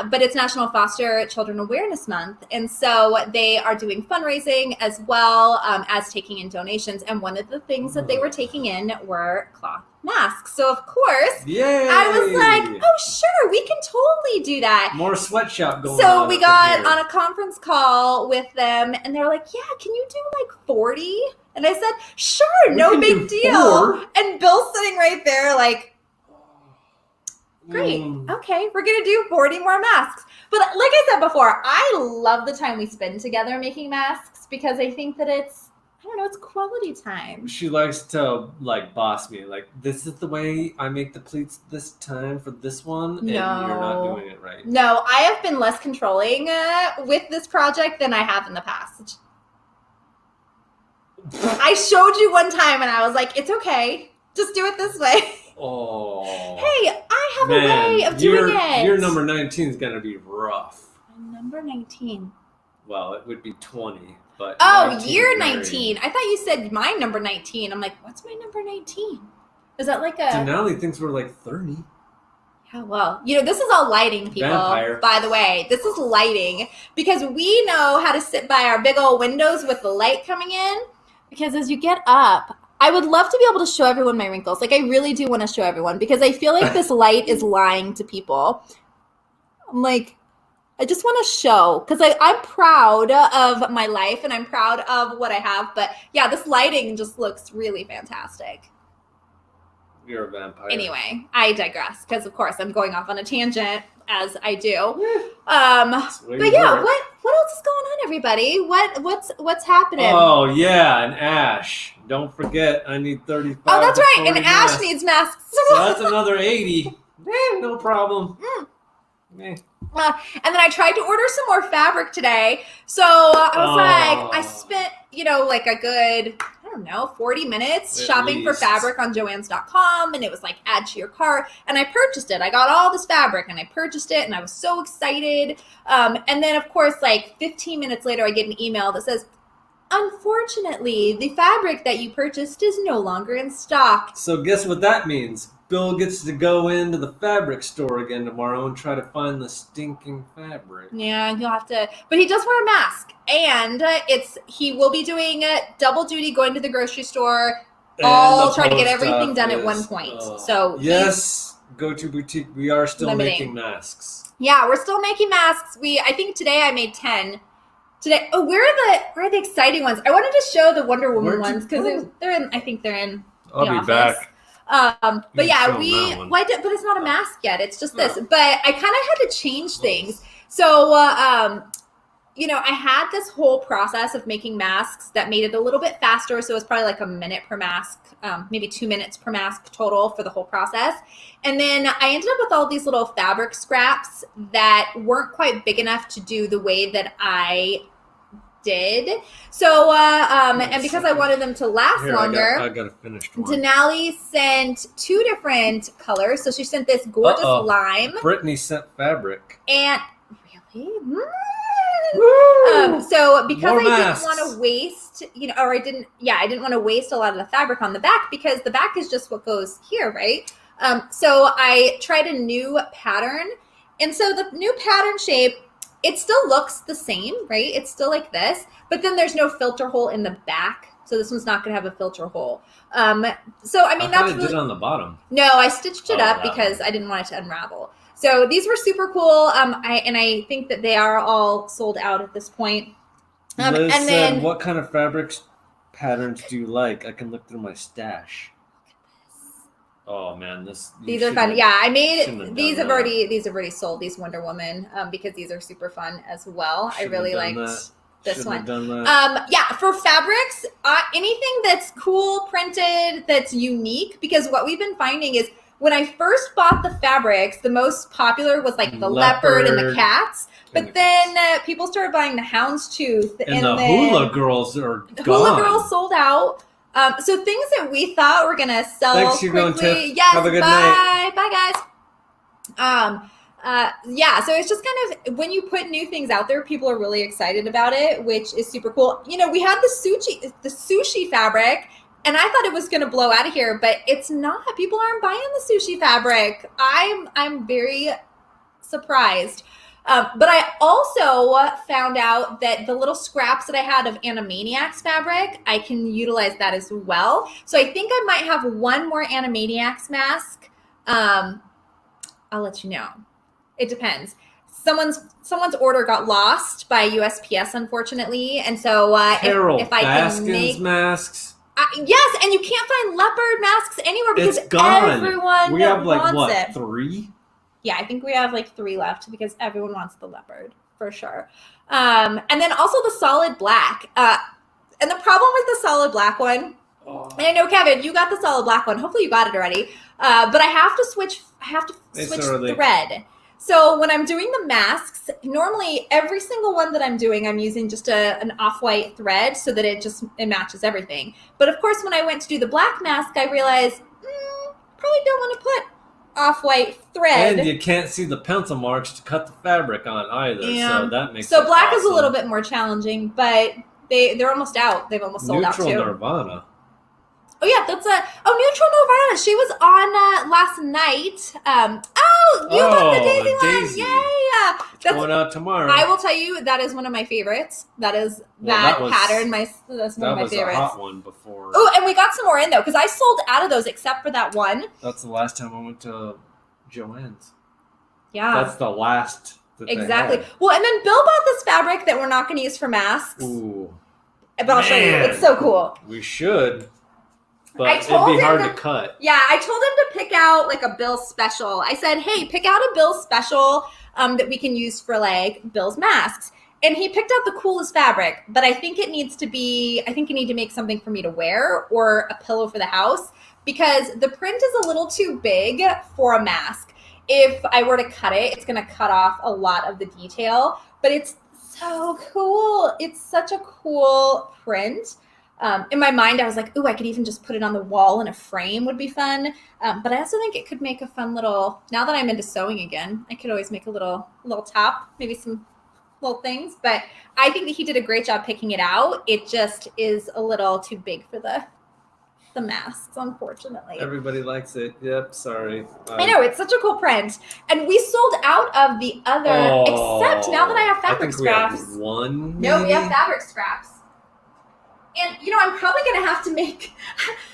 But it's National Foster Children Awareness Month. And so they are doing fundraising as well as taking in donations. And one of the things that they were taking in were cloth masks. So, of course, I was like, oh, sure, we can totally do that. More sweatshop going on. So we got on a conference call with them, and they're like, yeah, can you do like 40? And I said, sure, no big deal. 4. And Bill's sitting right there like, great. Okay, we're going to do 40 more masks. But like I said before, I love the time we spend together making masks because I think that it's quality time. She likes to boss me. Like, this is the way I make the pleats this time for this one, and you're not doing it right. No, I have been less controlling with this project than I have in the past. I showed you one time and I was like, it's okay. Just do it this way. Oh. Hey, I have a way of doing it. Your number 19 is going to be rough. Number 19. Well, it would be 20, but year 19. I thought you said my number 19. I'm like, what's my number 19? Is that like a... Denali thinks we're like 30. Yeah, well, this is all lighting, people. Vampire. By the way, this is lighting because we know how to sit by our big old windows with the light coming in. Because as you get up, I would love to be able to show everyone my wrinkles. Like, I really do want to show everyone because I feel like this light is lying to people. I'm like, I just want to show because I'm proud of my life and I'm proud of what I have. But yeah, this lighting just looks really fantastic. You're a vampire. Anyway, I digress because, of course, I'm going off on a tangent as I do. But yeah, what else is going on, everybody? What's happening? Oh yeah, and Ash. Don't forget, I need 35. Oh, that's right, and Ash needs masks. So that's another 80. No problem. And then I tried to order some more fabric today. So I was like, I spent, like a good, 40 minutes shopping for fabric on Joann's.com. And it was like, add to your cart. And I purchased it. I got all this fabric and I purchased it and I was so excited. And then, of course, like 15 minutes later, I get an email that says, unfortunately, the fabric that you purchased is no longer in stock. So guess what that means? Bill gets to go into the fabric store again tomorrow and try to find the stinking fabric. Yeah, he'll have to. But he does wear a mask. And he will be doing double duty going to the grocery store. All trying to get everything done at one point. So yes, Go To Boutique. We are still making masks. Yeah, we're still making masks. I think today I made 10. Today, where are the exciting ones? I wanted to show the Wonder Woman ones because they're in. I think they're in. I'll be back. But yeah, but it's not a mask yet. It's just this. But I kind of had to change things. So, I had this whole process of making masks that made it a little bit faster. So it was probably like a minute per mask, maybe 2 minutes per mask total for the whole process. And then I ended up with all these little fabric scraps that weren't quite big enough to do the way that I did. So, and because I wanted them to last longer, I got a finished one. Denali sent 2 different colors. So she sent this gorgeous lime. Brittany sent fabric. And really? So because More I didn't masks. want to waste, or I didn't want to waste a lot of the fabric on the back, because the back is just what goes here, right? So I tried a new pattern. And so the new pattern shape, it still looks the same, right? It's still like this, but then there's no filter hole in the back. So this one's not going to have a filter hole. So, I mean, that's did on the bottom. No, I stitched it up because I didn't want it to unravel. So these were super cool. I think that they are all sold out at this point. Liz said, what kind of fabrics patterns do you like? I can look through my stash. Oh man, these are fun. Yeah, I made these have already sold, these Wonder Woman, because these are super fun as well. I really liked this one. Yeah, for fabrics, anything that's cool printed, that's unique, because what we've been finding is when I first bought the fabrics, the most popular was like the leopard and the cats. But then people started buying the houndstooth. And the hula girls are gone. Hula girls sold out. So things that we thought were going to sell quickly. You're going, Tiff. Yes, have a good night. Bye, guys. Yeah, so it's just kind of, when you put new things out there, people are really excited about it, which is super cool. We had the sushi fabric, and I thought it was going to blow out of here, but it's not. People aren't buying the sushi fabric. I'm very surprised. But I also found out that the little scraps that I had of Animaniacs fabric, I can utilize that as well. So I think I might have one more Animaniacs mask. I'll let you know. It depends. Someone's order got lost by USPS, unfortunately, and so if I can make masks. Yes, and you can't find leopard masks anywhere because it's gone. Everyone we have like wants what it. 3? Yeah, I think we have like 3 left because everyone wants the leopard for sure. And then also the solid black. And the problem with the solid black one, and I know Kevin, you got the solid black one. Hopefully you got it already. But I have to switch. Thread. So when I'm doing the masks, normally every single one that I'm doing, I'm using just an off-white thread so that it matches everything. But of course, when I went to do the black mask, I realized probably don't want to put off-white thread. And you can't see the pencil marks to cut the fabric on either. So that makes so black awesome. Is a little bit more challenging, but they're almost out. They've almost sold out too. Neutral Nirvana. Oh yeah, that's Neutral Nirvana. She was on last night. You got the Daisy one. Yeah. It's going out tomorrow. I will tell you, that is one of my favorites. That is that pattern. That's one of my favorites. That was a hot one before. Oh, and we got some more in though, because I sold out of those except for that one. That's the last time I went to Joann's. Yeah. That's the last. Exactly. Well, and then Bill bought this fabric that we're not going to use for masks. Ooh. But I'll show you. It's so cool. We should. But it'd be hard to cut. Yeah, I told him to pick out like a Bill special. I said, hey, pick out a Bill special that we can use for like Bill's masks. And he picked out the coolest fabric, but I think you need to make something for me to wear or a pillow for the house because the print is a little too big for a mask. If I were to cut it, it's going to cut off a lot of the detail, but it's so cool. It's such a cool print. In my mind, I was like, ooh, I could even just put it on the wall in a frame would be fun. But I also think it could make a fun little, now that I'm into sewing again, I could always make a little top, maybe some little things. But I think that he did a great job picking it out. It just is a little too big for the masks, unfortunately. Everybody likes it. Yep, sorry. I know, it's such a cool print. And we sold out of the other, except now that I have fabric scraps. We have one? No, we have fabric scraps. And, I'm probably going to have to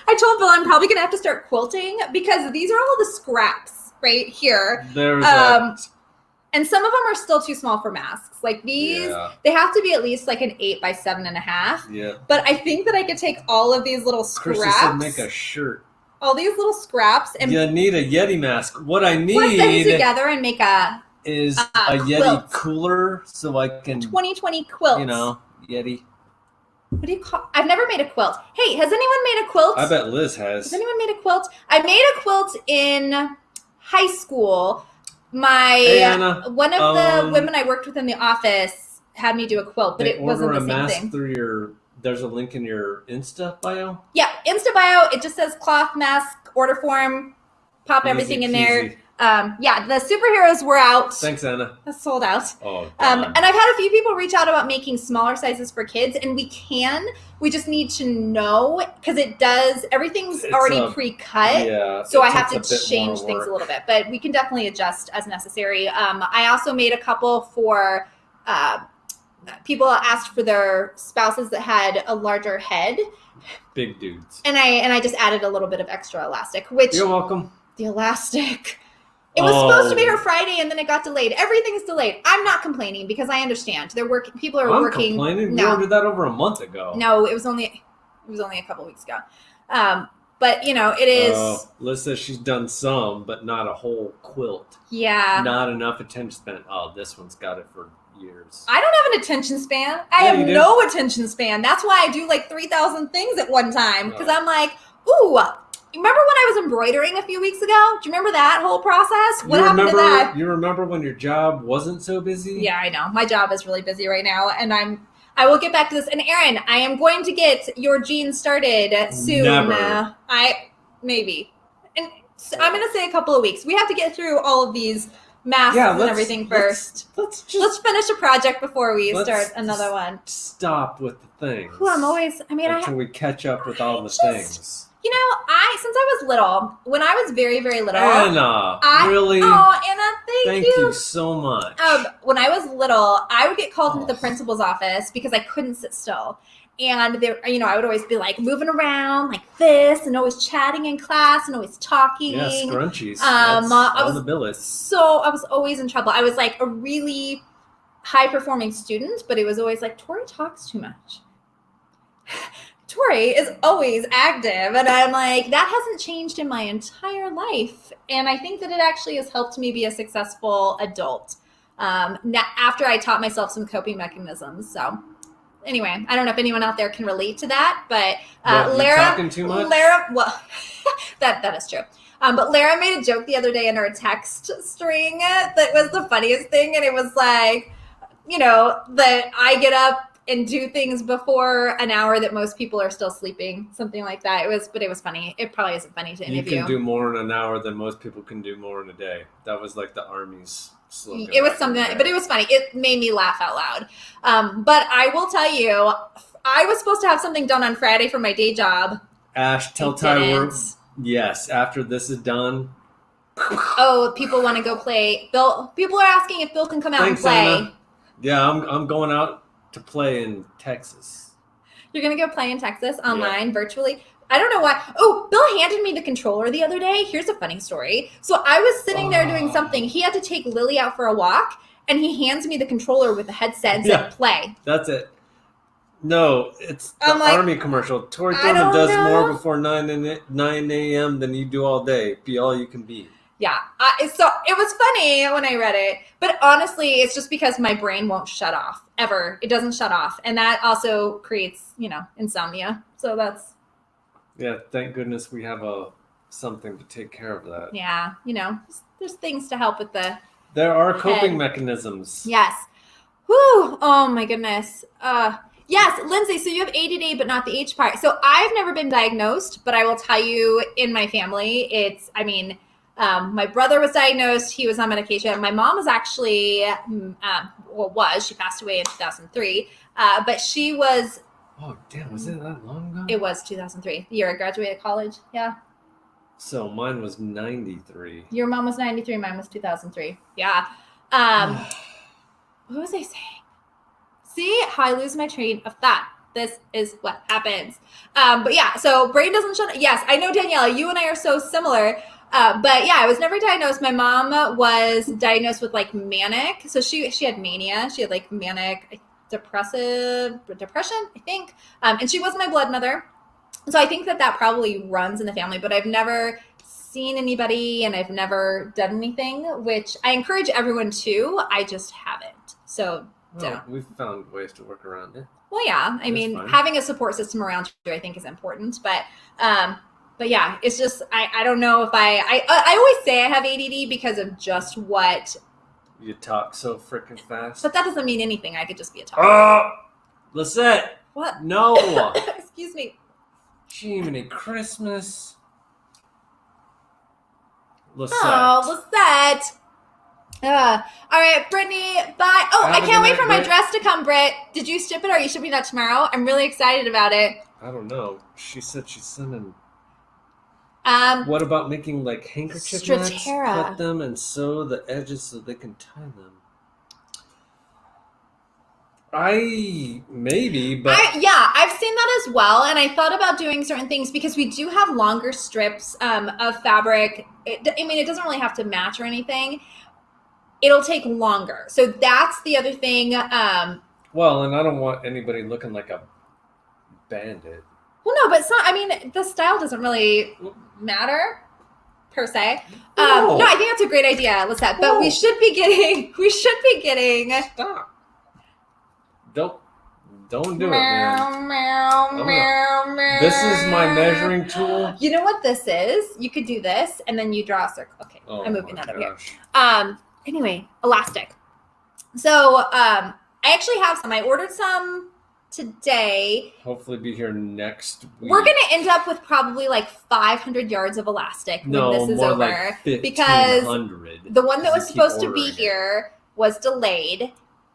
I told Bill I'm probably going to have to start quilting because these are all the scraps right here. And some of them are still too small for masks. Like these, they have to be at least like an 8 by 7.5. Yeah. But I think that I could take all of these little scraps. Chris said make a shirt. All these little scraps. And you need a Yeti mask. What I need. Put them together and make a Yeti quilt. Cooler so I can. 2020 quilt. Yeti. What do you call? I've never made a quilt. Hey, has anyone made a quilt? I bet Liz has. Has anyone made a quilt? I made a quilt in high school. One of the women I worked with in the office had me do a quilt, but it wasn't the same thing. Through there's a link in your Insta bio? Yeah, Insta bio. It just says cloth mask order form. Pop everything in there. Yeah, the superheroes were out. Thanks, Anna. That's sold out. Oh, and I've had a few people reach out about making smaller sizes for kids, and we just need to know, because everything's already pre-cut. Yeah. So I have to change things a little bit, but we can definitely adjust as necessary. I also made a couple for people asked for their spouses that had a larger head. Big dudes. And I just added a little bit of extra elastic, which... You're welcome. The elastic... It was supposed to be her Friday, and then it got delayed. Everything's delayed. I'm not complaining because I understand. People are working. I'm complaining. No. We ordered that over a month ago. No, it was only a couple weeks ago. But it is. Liz says she's done some, but not a whole quilt. Yeah. Not enough attention span. Oh, this one's got it for years. I don't have an attention span. I have no attention span. That's why I do like 3,000 things at one time, because I'm like, ooh. Remember when I was embroidering a few weeks ago? Do you remember that whole process? What happened to that? You remember when your job wasn't so busy? Yeah, I know. My job is really busy right now, and I will get back to this. And Aaron, I am going to get your jeans started soon. Never. Maybe. And so I'm going to say a couple of weeks. We have to get through all of these masks and everything first. Let's finish a project before we start another one. Stop with the things. Until we catch up with all the things. Since I was little, when I was very, very little. Anna, really? Oh, Anna, thank you. Thank you so much. When I was little, I would get called into the principal's office because I couldn't sit still. And I would always be like moving around like this and always chatting in class and always talking. Yeah, scrunchies. I was on the billet. So I was always in trouble. I was like a really high performing student, but it was always like, Tori talks too much. Tori is always active, and I'm like, that hasn't changed in my entire life, and I think that it actually has helped me be a successful adult after I taught myself some coping mechanisms. So anyway, I don't know if anyone out there can relate to that, but Lara, talking too much? Lara, well, that is true. But Lara made a joke the other day in our text string that was the funniest thing, and it was like, that I get up and do things before an hour that most people are still sleeping, something like that. It was funny. It probably isn't funny to any of you. You can do more in an hour than most people can do more in a day. That was like the Army's slogan. It was something, but it was funny. It made me laugh out loud. But I will tell you, I was supposed to have something done on Friday for my day job. Ash, tell Ty we're... Yes, after this is done. Oh, people want to go play. Bill. People are asking if Bill can come out and play. Anna. Yeah, I'm going out to play in Texas. You're going to go play in Texas online, virtually? I don't know why. Oh, Bill handed me the controller the other day. Here's a funny story. So I was sitting there doing something. He had to take Lily out for a walk, and he hands me the controller with the headset and said, play. That's it. No, it's the Army commercial. Tori Thurman does more before 9 a.m. than you do all day. Be all you can be. Yeah. So it was funny when I read it. But honestly, it's just because my brain won't shut off. Ever. It doesn't shut off. And that also creates, insomnia. So that's... Yeah, thank goodness we have something to take care of that. Yeah, there's things to help with the... There are coping mechanisms. Yes. Whew. Oh, my goodness. Yes, Lindsay, so you have ADD, but not the H part. So I've never been diagnosed, but I will tell you, in my family, my brother was diagnosed. He was on medication. My mom was actually, she passed away in 2003. But she was... Oh, damn, was it that long ago? It was 2003, the year I graduated college. Yeah. So mine was 93. Your mom was 93. Mine was 2003. Yeah. What was I saying? See how I lose my train of thought. This is what happens. But yeah, so brain doesn't shut up. Yes, I know, Daniela, you and I are so similar. But yeah, I was never diagnosed. My mom was diagnosed with like manic. So she had mania. She had like manic depression, I think. And she was my blood mother. So I think that probably runs in the family, but I've never seen anybody and I've never done anything, which I encourage everyone to. I just haven't. So we've found ways to work around it. Well, yeah. I mean, having a support system around you, I think, is important. But yeah, it's just, I don't know if I always say I have ADD because of just what. You talk so freaking fast. But that doesn't mean anything. I could just be a talker. Lisette. What? No. Excuse me. Jiminy Christmas. Lisette. Oh, Lisette. All right, Brittany, bye. Oh, I can't wait for my dress to come, Britt. Did you ship it or are you shipping that tomorrow? I'm really excited about it. I don't know. She said she's sending. What about making like handkerchief knots? Cut them and sew the edges so they can tie them. I've seen that as well, and I thought about doing certain things because we do have longer strips of fabric. It doesn't really have to match or anything. It'll take longer, so that's the other thing. Well, and I don't want anybody looking like a bandit. Well, no, but the style doesn't really matter per se. No, I think that's a great idea, Lisette. But we should be getting. Stop. Don't do it, man. This is my measuring tool. You know what this is? You could do this, and then you draw a circle. Okay, I'm moving that over here. Anyway, elastic. So I actually have some. I ordered some today. Hopefully be here next week. We're going to end up with probably like 500 yards of elastic when this is over. Like because the one that was supposed to be here was delayed.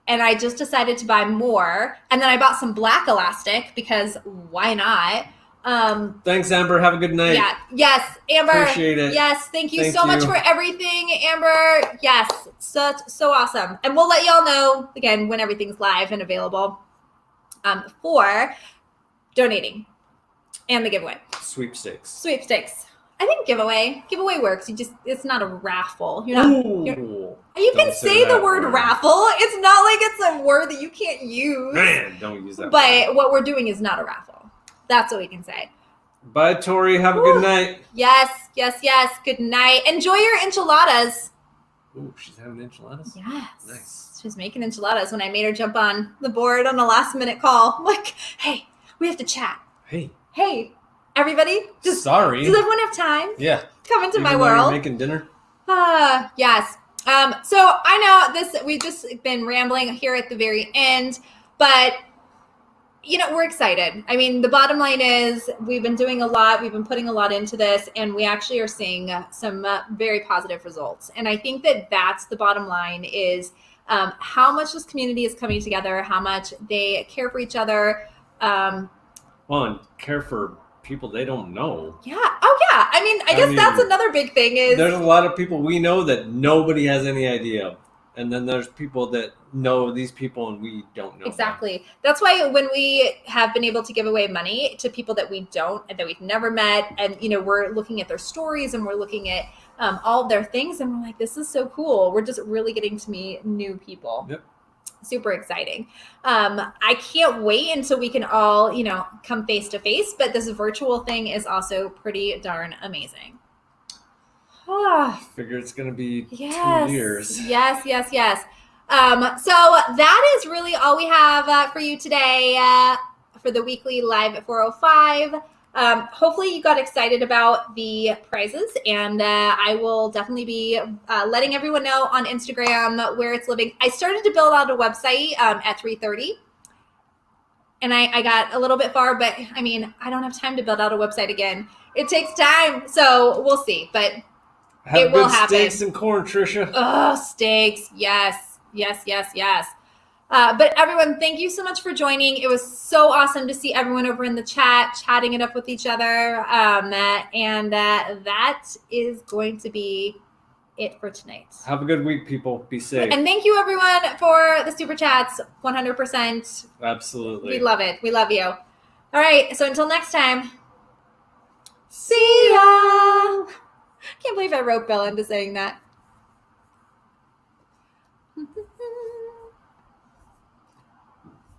And I just decided to buy more. And then I bought some black elastic because why not? Thanks, Amber. Have a good night. Yeah. Yes, Amber. Appreciate it. Yes, thank you so much for everything, Amber. Yes, so awesome. And we'll let y'all know, again, when everything's live and available for donating and the giveaway. Sweepstakes. I think giveaway works. It's not a raffle. You can say the word raffle. It's not like it's a word that you can't use. Man, don't use that But word. what we're doing is not a raffle. That's what we can say. Bye, Tori. Have a good night. Yes. Good night. Enjoy your enchiladas. Ooh, she's having enchiladas? Yes. Nice. She was making enchiladas when I made her jump on the board on a last-minute call. I'm like, hey, we have to chat. Hey, everybody. Sorry. Does everyone have time? Yeah. Come into my Even though world. you're making dinner? Yes. So I know we've just been rambling here at the very end, but we're excited. I mean, the bottom line is we've been doing a lot. We've been putting a lot into this, and we actually are seeing some very positive results. And I think that that's the bottom line is how much this community is coming together, how much they care for each other. And care for people they don't know. Yeah. Oh, yeah. I guess that's another big thing is there's a lot of people we know that nobody has any idea of. And then there's people that know these people and we don't know. Exactly. Them. That's why when we have been able to give away money to people that we don't, that we've never met, and, we're looking at their stories and we're looking at all of their things and we're like, this is so cool. We're just really getting to meet new people. Yep. Super exciting. I can't wait until we can all, come face to face, but this virtual thing is also pretty darn amazing. Figure it's going to be 2 years. Yes. So that is really all we have for you today for the weekly live at 4:05. Hopefully you got excited about the prizes, and I will definitely be letting everyone know on Instagram where it's living. I started to build out a website at 3:30. And I got a little bit far, but I don't have time to build out a website again. It takes time, so we'll see. But it will happen. Steaks and corn, Trisha. Oh, steaks. Yes. But everyone, thank you so much for joining. It was so awesome to see everyone over in the chat, chatting it up with each other. And that is going to be it for tonight. Have a good week, people. Be safe. And thank you, everyone, for the super chats. 100%. Absolutely. We love it. We love you. All right. So until next time. See ya. Can't believe I roped Bella into saying that.